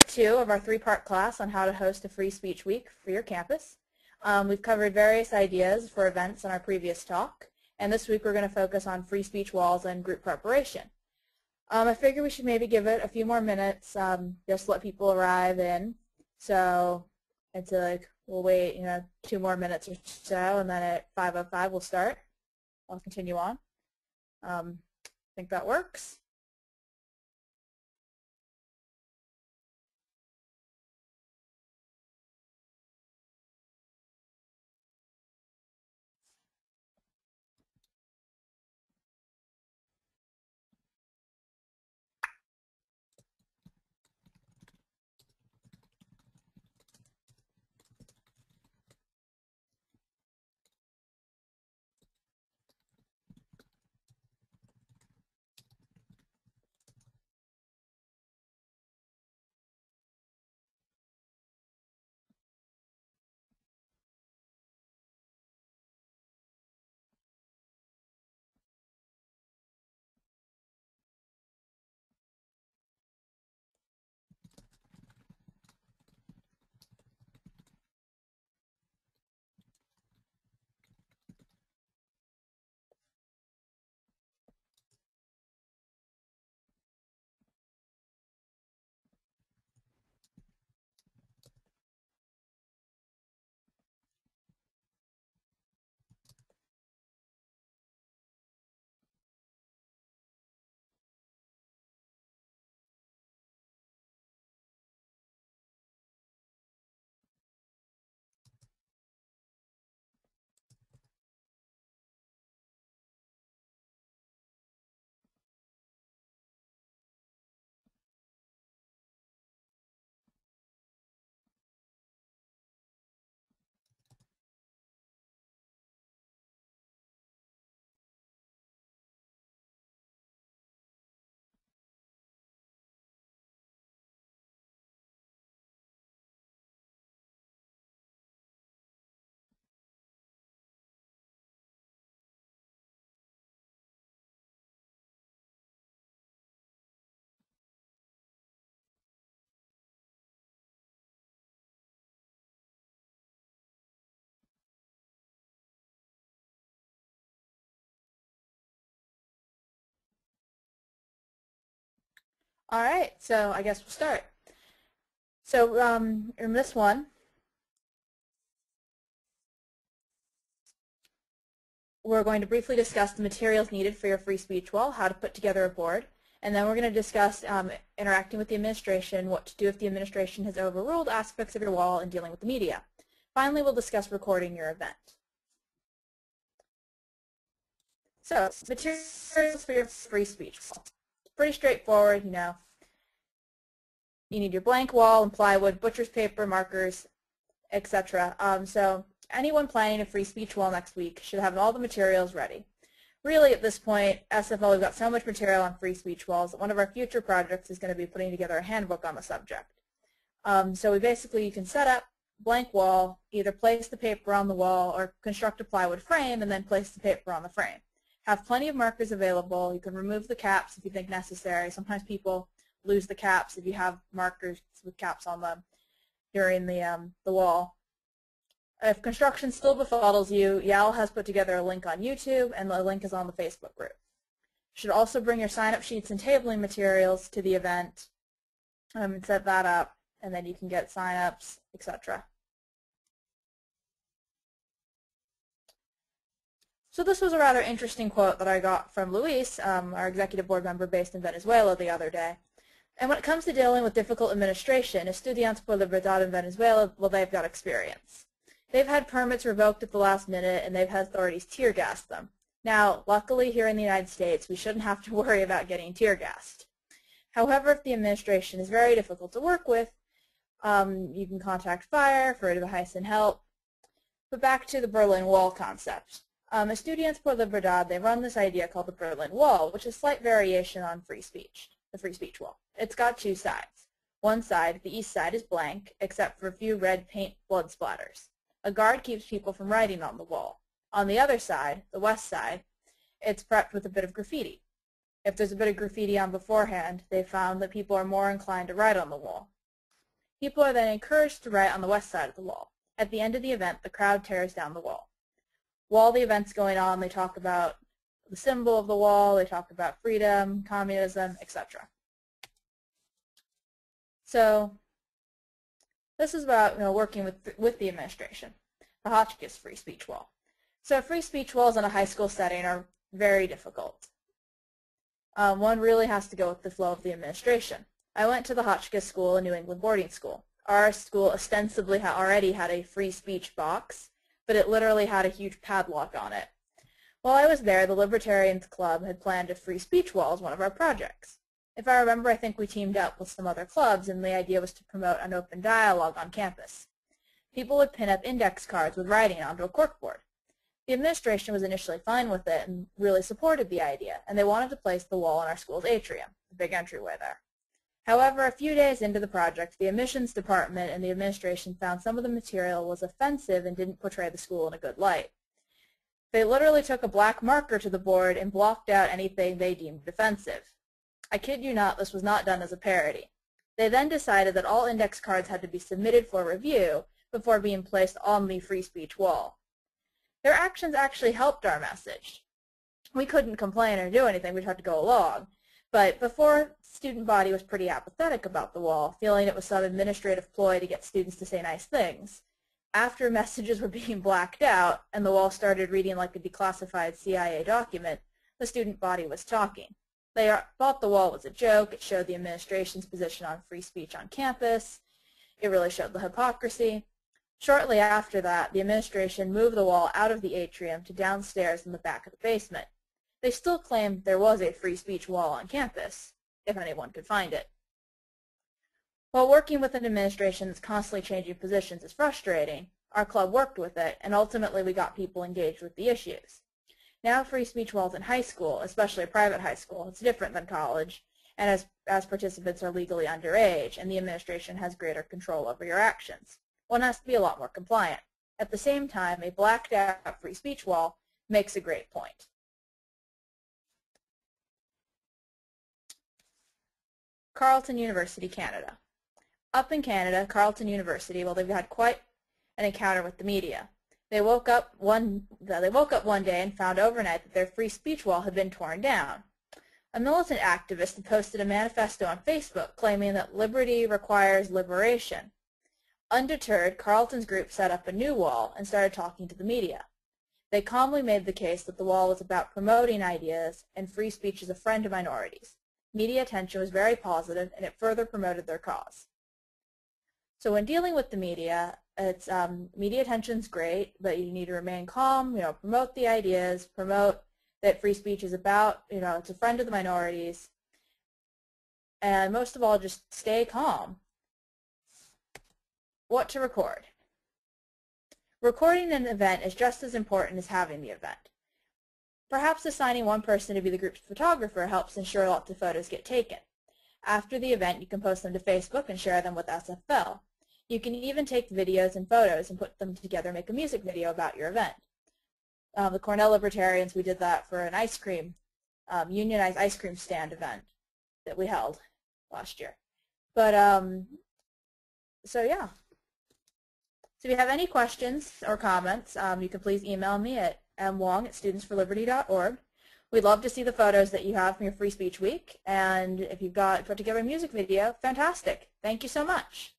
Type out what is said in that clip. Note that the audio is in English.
2 of our 3-part class on how to host a free speech week for your campus. We've covered various ideas for events in our previous talk, and this week we're going to focus on free speech walls and group preparation. I figure we should maybe give it a few more minutes, just to let people arrive in. So until we'll wait, 2 more minutes or so, and then at 5:05 we'll start. I'll continue on. I think that works. All right, so I guess we'll start. So in this one, we're going to briefly discuss the materials needed for your free speech wall, how to put together a board, and then we're going to discuss interacting with the administration, what to do if the administration has overruled aspects of your wall, and dealing with the media. Finally, we'll discuss recording your event. So, materials for your free speech wall. Pretty straightforward, You need your blank wall and plywood, butcher's paper, markers, etc. So anyone planning a free speech wall next week should have all the materials ready. Really, at this point, SFL, we've got so much material on free speech walls that one of our future projects is going to be putting together a handbook on the subject. So you can set up blank wall, either place the paper on the wall or construct a plywood frame and then place the paper on the frame. Have plenty of markers available. You can remove the caps if you think necessary. Sometimes people lose the caps if you have markers with caps on them during the wall. If construction still befuddles you, Yal has put together a link on YouTube, and the link is on the Facebook group. You should also bring your sign-up sheets and tabling materials to the event and set that up, and then you can get sign-ups, etc. So this was a rather interesting quote that I got from Luis, our executive board member based in Venezuela the other day. And when it comes to dealing with difficult administration, Estudiantes por la Libertad in Venezuela, well, they've got experience. They've had permits revoked at the last minute, and they've had authorities tear gas them. Now, luckily here in the United States, we shouldn't have to worry about getting tear gassed. However, if the administration is very difficult to work with, you can contact fire for advice and help. But back to the Berlin Wall concept. Estudiantes por la Libertad, they run this idea called the Berlin Wall, which is a slight variation on free speech, the free speech wall. It's got 2 sides. One side, the east side, is blank, except for a few red paint blood splatters. A guard keeps people from writing on the wall. On the other side, the west side, it's prepped with a bit of graffiti. If there's a bit of graffiti on beforehand, they found that people are more inclined to write on the wall. People are then encouraged to write on the west side of the wall. At the end of the event, the crowd tears down the wall. While the event's going on, they talk about the symbol of the wall, they talk about freedom, communism, etc. So this is about working with the administration. The Hotchkiss free speech wall. So free speech walls in a high school setting are very difficult. One really has to go with the flow of the administration. I went to the Hotchkiss school, a New England boarding school. Our school ostensibly already had a free speech box, but it literally had a huge padlock on it. While I was there, the Libertarians Club had planned a free speech wall as one of our projects. If I remember, I think we teamed up with some other clubs, and the idea was to promote an open dialogue on campus. People would pin up index cards with writing onto a corkboard. The administration was initially fine with it and really supported the idea, and they wanted to place the wall in our school's atrium, the big entryway there. However, a few days into the project, the admissions department and the administration found some of the material was offensive and didn't portray the school in a good light. They literally took a black marker to the board and blocked out anything they deemed offensive. I kid you not, this was not done as a parody. They then decided that all index cards had to be submitted for review before being placed on the free speech wall. Their actions actually helped our message. We couldn't complain or do anything, we just had to go along. But before, the student body was pretty apathetic about the wall, feeling it was some administrative ploy to get students to say nice things. After messages were being blacked out and the wall started reading like a declassified CIA document, the student body was talking. They thought the wall was a joke. It showed the administration's position on free speech on campus. It really showed the hypocrisy. Shortly after that, the administration moved the wall out of the atrium to downstairs in the back of the basement. They still claimed there was a free speech wall on campus, if anyone could find it. While working with an administration that's constantly changing positions is frustrating, our club worked with it, and ultimately we got people engaged with the issues. Now free speech walls in high school, especially a private high school, it's different than college, and as participants are legally underage, and the administration has greater control over your actions. One has to be a lot more compliant. At the same time, a blacked out free speech wall makes a great point. Carleton University, Canada. Up in Canada, Carleton University, well, they've had quite an encounter with the media. They woke up one day and found overnight that their free speech wall had been torn down. A militant activist had posted a manifesto on Facebook claiming that liberty requires liberation. Undeterred, Carleton's group set up a new wall and started talking to the media. They calmly made the case that the wall was about promoting ideas and free speech as a friend to minorities. Media attention was very positive, and it further promoted their cause. So when dealing with the media, media attention's great, but you need to remain calm, promote the ideas, promote that free speech is about, it's a friend to the minorities, and most of all, just stay calm. What to record? Recording an event is just as important as having the event. Perhaps assigning one person to be the group's photographer helps ensure lots of photos get taken. After the event, you can post them to Facebook and share them with SFL. You can even take videos and photos and put them together and make a music video about your event. The Cornell Libertarians, we did that for an ice cream, unionized ice cream stand event that we held last year. But, so yeah. So if you have any questions or comments, you can please email me at mwang@studentsforliberty.org. We'd love to see the photos that you have from your Free Speech Week, and if you've put together a music video, fantastic. Thank you so much.